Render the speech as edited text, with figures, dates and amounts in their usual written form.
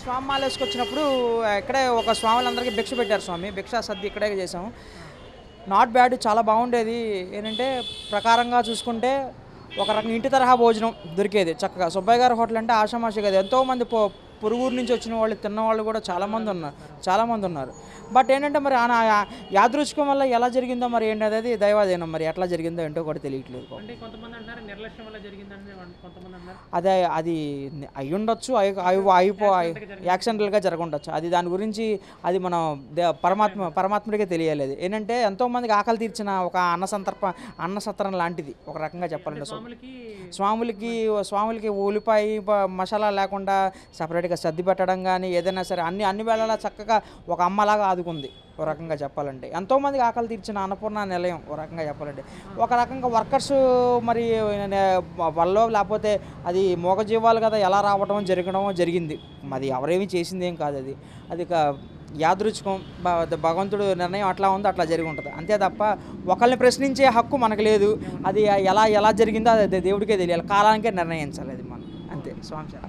స్వామి మాలేసుకొచ్చినప్పుడు ఇక్కడే ఒక స్వాములందరికీ భిక్ష పెట్టారు స్వామి. భిక్షా సద్ది ఇక్కడే చేసాం. నాట్ బ్యాడ్, చాలా బాగుండేది. ఏంటంటే ప్రకారంగా చూసుకుంటే ఒక రకంగా ఇంటి తరహా భోజనం దొరికేది చక్కగా. సుబ్బయ్య గారి హోటల్ అంటే ఆషామాషి కదా, ఎంతోమంది పొరుగురు నుంచి వచ్చిన వాళ్ళు తిన్నవాళ్ళు కూడా చాలామంది ఉన్నారు. బట్ ఏంటంటే మరి యాదృచ్ఛికం వల్ల ఎలా జరిగిందో మరి ఏంటి అనేది దైవాధీనం. మరి ఎట్లా జరిగిందో ఏంటో కూడా తెలియట్లేదు. అంటే కొంతమంది అంటారు నిర్లక్ష్యం వల్ల జరిగిందని, కొంతమంది అన్నారు అదే అది అయి ఉండొచ్చు, యాక్సిడెంటల్గా జరగundొచ్చు. అది దాని గురించి అది మనం పరమాత్ముడికే తెలియాలి. ఏంటంటే ఎంతోమందికి ఆకలి తీర్చిన ఒక అన్నసత్రం లాంటిది ఒక రకంగా చెప్పాలంటే. స్వాములకి ఉల్లిపాయ మసాలా లేకుండా సపరేట్గా సర్ది పెట్టడం కానీ ఏదైనా సరే అన్ని వేళలా చక్కగా ఒక అమ్మలాగా ఆదుకుంది ఒక రకంగా చెప్పాలంటే. ఎంతోమందికి ఆకలి తీర్చిన అన్నపూర్ణ నిలయం ఒక రకంగా చెప్పాలంటే. ఒక రకంగా వర్కర్స్ మరి వల్ల లేకపోతే అది మూగజీవాలు కదా, ఎలా జరగడం జరిగింది. మరి ఎవరేమీ చేసింది ఏం కాదు. అది యాదృచ్ఛికం, భగవంతుడు నిర్ణయం అట్లా ఉందో అట్లా జరిగి ఉంటుంది అంతే తప్ప ఒకరిని ప్రశ్నించే హక్కు మనకు లేదు. అది ఎలా జరిగిందో అది దేవుడికే తెలియాలి, కాలానికే నిర్ణయించాలి అది మనం అంతే. స్వామి.